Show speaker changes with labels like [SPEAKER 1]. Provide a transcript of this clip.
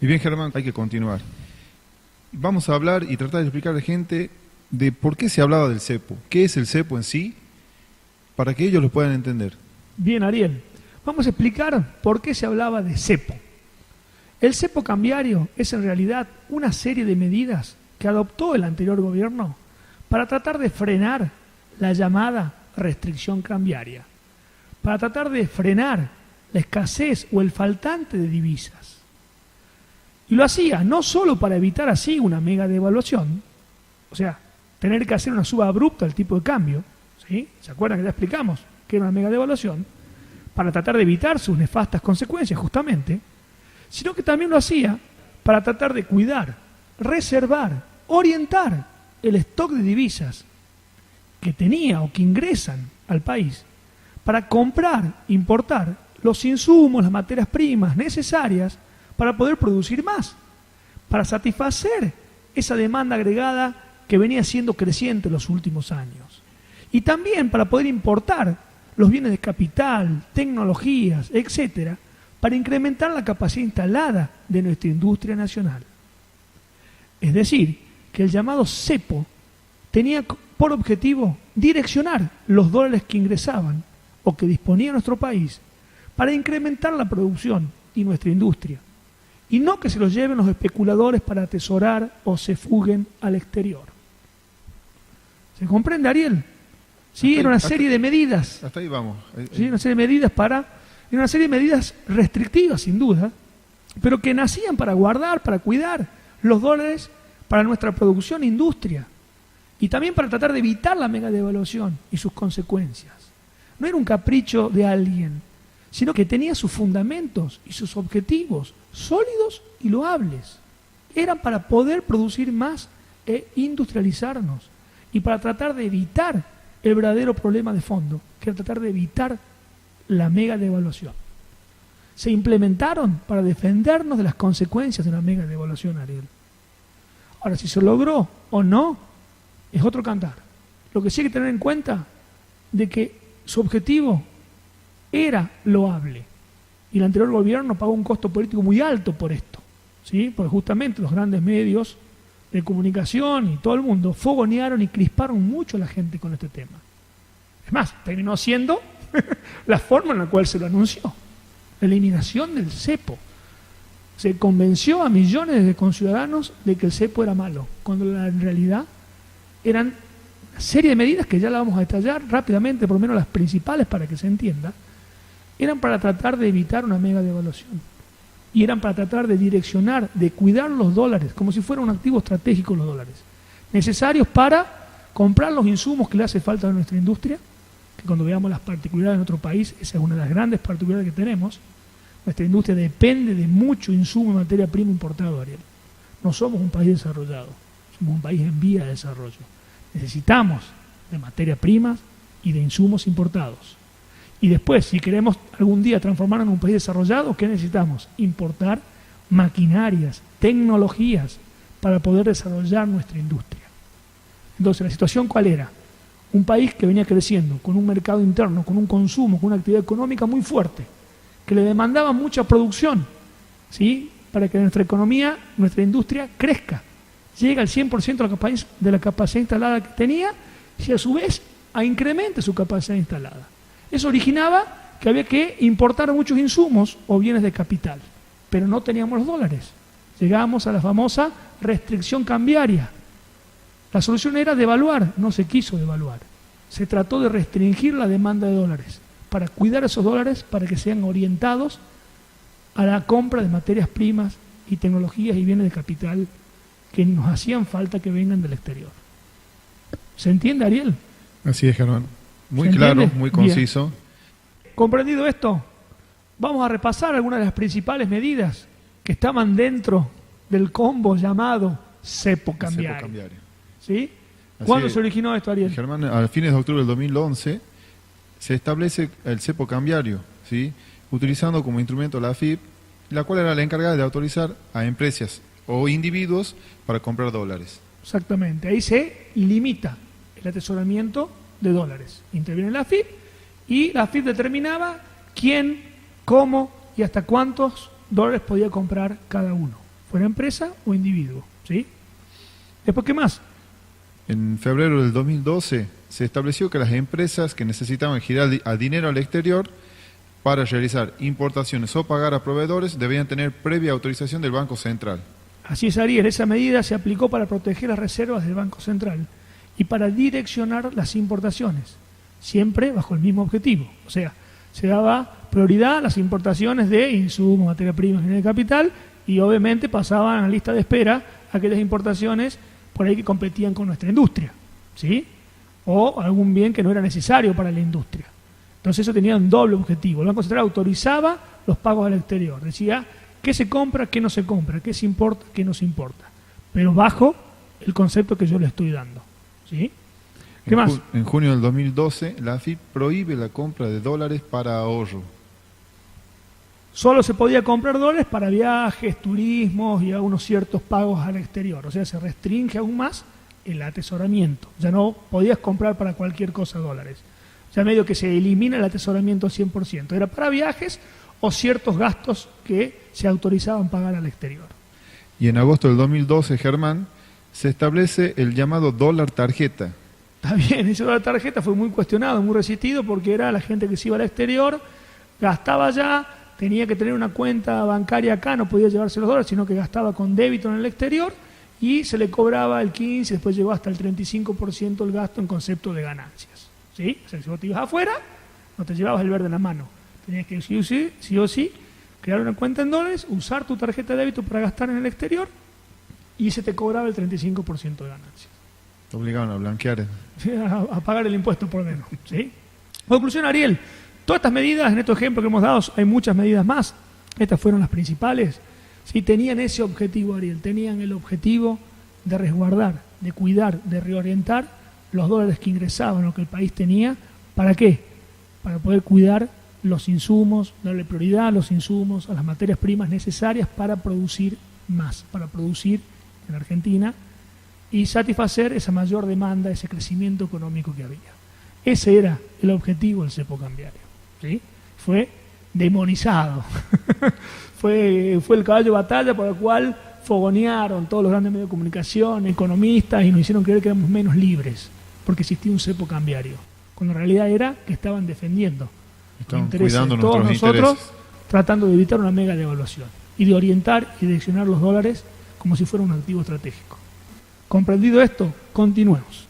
[SPEAKER 1] Y bien, Germán, hay que continuar. Vamos a hablar y tratar de explicar a la gente de por qué se hablaba del cepo, qué es el cepo en sí, para que ellos lo puedan entender.
[SPEAKER 2] Bien, Ariel, vamos a explicar por qué se hablaba de cepo. El cepo cambiario es en realidad una serie de medidas que adoptó el anterior gobierno para tratar de frenar la llamada restricción cambiaria, para tratar de frenar la escasez o el faltante de divisas. Y lo hacía no solo para evitar así una mega devaluación, o sea, tener que hacer una suba abrupta del tipo de cambio, ¿sí? ¿Se acuerdan que ya explicamos que era una mega devaluación? Para tratar de evitar sus nefastas consecuencias justamente, sino que también lo hacía para tratar de cuidar, reservar, orientar el stock de divisas que tenía o que ingresan al país para comprar, importar los insumos, las materias primas necesarias para poder producir más, para satisfacer esa demanda agregada que venía siendo creciente en los últimos años. Y también para poder importar los bienes de capital, tecnologías, etcétera, para incrementar la capacidad instalada de nuestra industria nacional. Es decir, que el llamado cepo tenía por objetivo direccionar los dólares que ingresaban o que disponía nuestro país para incrementar la producción y nuestra industria, y no que se los lleven los especuladores para atesorar o se fuguen al exterior. ¿Se comprende, Ariel? Sí, era una serie de medidas.
[SPEAKER 1] Hasta ahí vamos.
[SPEAKER 2] Sí, una serie de medidas era una serie de medidas restrictivas, sin duda, pero que nacían para guardar, para cuidar los dólares para nuestra producción e industria, y también para tratar de evitar la mega devaluación y sus consecuencias. No era un capricho de alguien, sino que tenía sus fundamentos y sus objetivos sólidos y loables. Eran para poder producir más e industrializarnos, y para tratar de evitar el verdadero problema de fondo, que era tratar de evitar la mega devaluación. Se implementaron para defendernos de las consecuencias de una mega devaluación, Ariel. Ahora, si se logró o no, es otro cantar. Lo que sí hay que tener en cuenta de que su objetivo era loable, y el anterior gobierno pagó un costo político muy alto por esto, ¿sí? Porque justamente los grandes medios de comunicación y todo el mundo fogonearon y crisparon mucho a la gente con este tema. Es más, terminó siendo la forma en la cual se lo anunció, la eliminación del cepo. Se convenció a millones de conciudadanos de que el cepo era malo, cuando en realidad eran una serie de medidas que ya la vamos a detallar rápidamente, por lo menos las principales para que se entienda. Eran para tratar de evitar una mega devaluación, y eran para tratar de direccionar, de cuidar los dólares, como si fuera un activo estratégico los dólares, necesarios para comprar los insumos que le hace falta a nuestra industria, que cuando veamos las particularidades de nuestro país, esa es una de las grandes particularidades que tenemos. Nuestra industria depende de mucho insumo y materia prima importado, Ariel. No somos un país desarrollado, somos un país en vía de desarrollo. Necesitamos de materia primas y de insumos importados. Y después, si queremos algún día transformarnos en un país desarrollado, ¿qué necesitamos? Importar maquinarias, tecnologías para poder desarrollar nuestra industria. Entonces, ¿la situación cuál era? Un país que venía creciendo, con un mercado interno, con un consumo, con una actividad económica muy fuerte, que le demandaba mucha producción, ¿sí? Para que nuestra economía, nuestra industria crezca, llegue al 100% de la capacidad instalada que tenía, y a su vez incremente su capacidad instalada. Eso originaba que había que importar muchos insumos o bienes de capital, pero no teníamos los dólares. Llegamos a la famosa restricción cambiaria. La solución era devaluar, no se quiso devaluar. Se trató de restringir la demanda de dólares, para cuidar esos dólares, para que sean orientados a la compra de materias primas y tecnologías y bienes de capital que nos hacían falta que vengan del exterior. ¿Se entiende, Ariel?
[SPEAKER 1] Así es, Germán. Muy claro, muy conciso.
[SPEAKER 2] Bien. Comprendido esto, vamos a repasar algunas de las principales medidas que estaban dentro del combo llamado cepo cambiario. ¿Sí? ¿Cuándo se originó esto, Ariel?
[SPEAKER 1] Germán, a fines de octubre del 2011 se establece el cepo cambiario, ¿sí? Utilizando como instrumento la AFIP, la cual era la encargada de autorizar a empresas o individuos para comprar dólares.
[SPEAKER 2] Exactamente, ahí se limita el atesoramiento de dólares. Interviene la AFIP y la AFIP determinaba quién, cómo y hasta cuántos dólares podía comprar cada uno. fuera empresa o individuo, ¿sí? Después, ¿qué más?
[SPEAKER 1] En febrero del 2012 se estableció que las empresas que necesitaban girar a dinero al exterior para realizar importaciones o pagar a proveedores debían tener previa autorización del Banco Central.
[SPEAKER 2] Así es, Ariel, esa medida se aplicó para proteger las reservas del Banco Central y para direccionar las importaciones, siempre bajo el mismo objetivo. O sea, se daba prioridad a las importaciones de insumos, materia prima y de capital, y obviamente pasaban a la lista de espera aquellas importaciones por ahí que competían con nuestra industria, ¿sí? O algún bien que no era necesario para la industria. Entonces eso tenía un doble objetivo. El Banco Central autorizaba los pagos al exterior. Decía qué se compra, qué no se compra, qué se importa, qué no se importa. Pero bajo el concepto que yo le estoy dando, ¿sí? ¿Qué más?
[SPEAKER 1] En junio del 2012, la AFIP prohíbe la compra de dólares para ahorro.
[SPEAKER 2] Solo se podía comprar dólares para viajes, turismos y algunos ciertos pagos al exterior. O sea, se restringe aún más el atesoramiento. Ya no podías comprar para cualquier cosa dólares. Ya medio que se elimina el atesoramiento al 100%. Era para viajes o ciertos gastos que se autorizaban pagar al exterior.
[SPEAKER 1] Y en agosto del 2012, Germán, se establece el llamado dólar tarjeta.
[SPEAKER 2] Está bien, ese dólar tarjeta fue muy cuestionado, muy resistido, porque era la gente que se iba al exterior, gastaba allá, tenía que tener una cuenta bancaria acá, no podía llevarse los dólares, sino que gastaba con débito en el exterior y se le cobraba el 15%, después llegó hasta el 35% el gasto en concepto de ganancias. ¿Sí? O sea, si vos te ibas afuera, no te llevabas el verde en la mano. Tenías que sí o sí crear una cuenta en dólares, usar tu tarjeta de débito para gastar en el exterior y se te cobraba el 35% de ganancias.
[SPEAKER 1] Te obligaban a blanquear.
[SPEAKER 2] A pagar el impuesto por menos. ¿Sí? Conclusión, Ariel. Todas estas medidas, en estos ejemplos que hemos dado, hay muchas medidas más. Estas fueron las principales. ¿Sí? Tenían ese objetivo, Ariel. Tenían el objetivo de resguardar, de cuidar, de reorientar los dólares que ingresaban o que el país tenía. ¿Para qué? Para poder cuidar los insumos, darle prioridad a los insumos, a las materias primas necesarias para producir más, para producir en Argentina y satisfacer esa mayor demanda, ese crecimiento económico que había. Ese era el objetivo del cepo cambiario. ¿Sí? Fue demonizado. fue el caballo de batalla por el cual fogonearon todos los grandes medios de comunicación, economistas, y nos hicieron creer que éramos menos libres, porque existía un cepo cambiario, cuando en realidad era que estaban defendiendo los intereses de todos nosotros, tratando de evitar una mega devaluación y de orientar y direccionar los dólares como si fuera un activo estratégico. Comprendido esto, continuemos.